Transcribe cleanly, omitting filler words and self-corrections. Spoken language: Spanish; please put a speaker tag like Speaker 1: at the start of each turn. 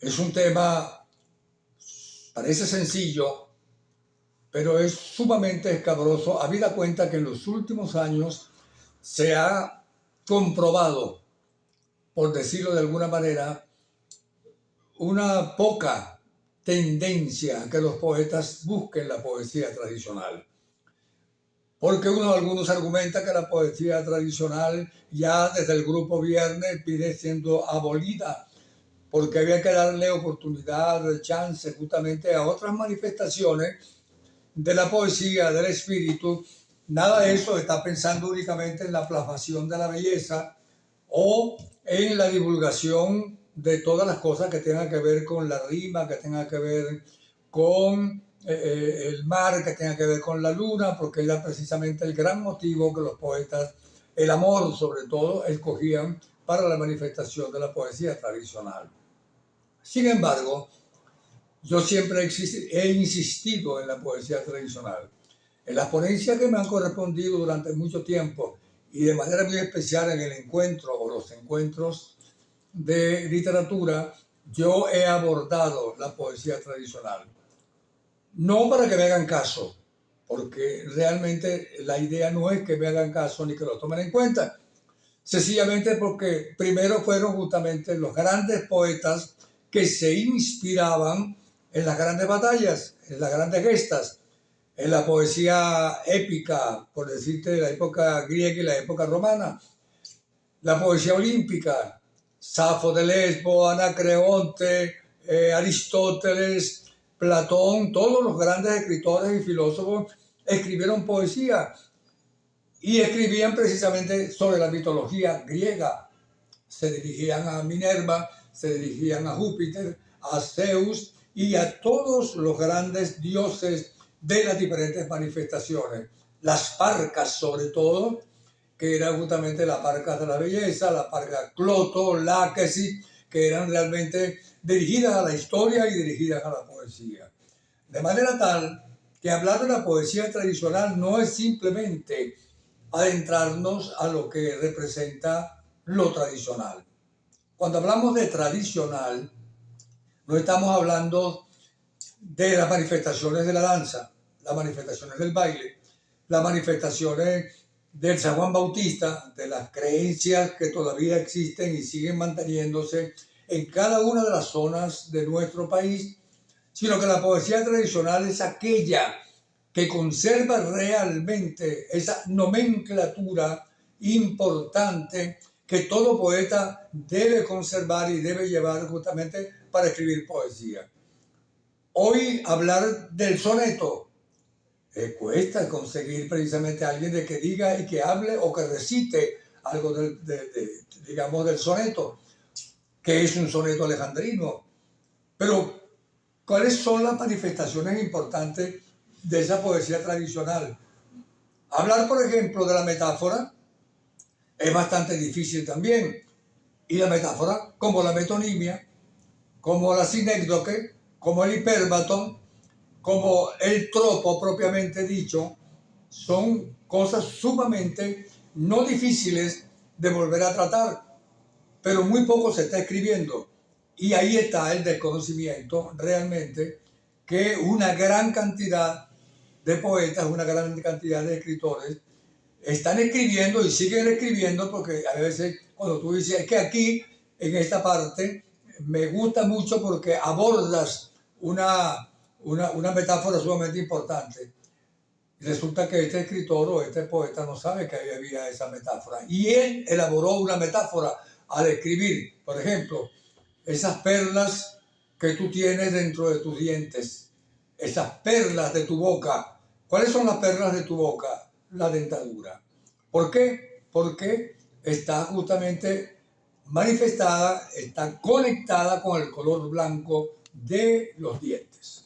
Speaker 1: Es un tema, parece sencillo, pero es sumamente escabroso, habida cuenta que en los últimos años se ha comprobado, por decirlo de alguna manera, una poca tendencia a que los poetas busquen la poesía tradicional. Porque algunos argumentan que la poesía tradicional ya desde el grupo Viernes viene siendo abolida, porque había que darle oportunidad, chance justamente a otras manifestaciones de la poesía, del espíritu. Nada de eso está pensando únicamente en la plasmación de la belleza o en la divulgación de todas las cosas que tengan que ver con la rima, que tengan que ver con el mar, que tenga que ver con la luna, porque era precisamente el gran motivo que los poetas, el amor sobre todo, escogían para la manifestación de la poesía tradicional. Sin embargo, yo siempre he insistido en la poesía tradicional. En las ponencias que me han correspondido durante mucho tiempo y de manera muy especial en el encuentro o los encuentros de literatura, yo he abordado la poesía tradicional. No para que me hagan caso, porque realmente la idea no es que me hagan caso ni que lo tomen en cuenta, sencillamente porque primero fueron justamente los grandes poetas que se inspiraban en las grandes batallas, en las grandes gestas, en la poesía épica, por decirte, de la época griega y la época romana, la poesía olímpica, Safo de Lesbo, Anacreonte, Aristóteles, Platón, todos los grandes escritores y filósofos escribieron poesía y escribían precisamente sobre la mitología griega. Se dirigían a Minerva, se dirigían a Júpiter, a Zeus y a todos los grandes dioses de las diferentes manifestaciones. Las parcas, sobre todo, que eran justamente las parcas de la belleza, la parca Cloto, Láquesis, que eran realmente dirigidas a la historia y dirigidas a la poesía. De manera tal que hablar de la poesía tradicional no es simplemente adentrarnos a lo que representa lo tradicional. Cuando hablamos de tradicional, no estamos hablando de las manifestaciones de la danza, las manifestaciones del baile, las manifestaciones del San Juan Bautista, de las creencias que todavía existen y siguen manteniéndose en cada una de las zonas de nuestro país, sino que la poesía tradicional es aquella que conserva realmente esa nomenclatura importante que todo poeta debe conservar y debe llevar justamente para escribir poesía. Hoy hablar del soneto cuesta conseguir precisamente a alguien de que diga y que hable o que recite algo digamos, del soneto, que es un soneto alejandrino. Pero, ¿cuáles son las manifestaciones importantes de esa poesía tradicional? Hablar, por ejemplo, de la metáfora es bastante difícil también. Y la metáfora, como la metonimia, como la sinécdoque, como el hipérbaton, como el tropo propiamente dicho, son cosas sumamente no difíciles de volver a tratar, pero muy poco se está escribiendo. Y ahí está el desconocimiento realmente que una gran cantidad de poetas, una gran cantidad de escritores están escribiendo y siguen escribiendo, porque a veces cuando tú dices, es que aquí, en esta parte, me gusta mucho porque abordas una metáfora sumamente importante. Resulta que este escritor o este poeta no sabe que ahí había esa metáfora. Y él elaboró una metáfora al escribir, por ejemplo, esas perlas que tú tienes dentro de tus dientes, esas perlas de tu boca. ¿Cuáles son las perlas de tu boca? La dentadura. ¿Por qué? Porque está justamente manifestada, está conectada con el color blanco de los dientes.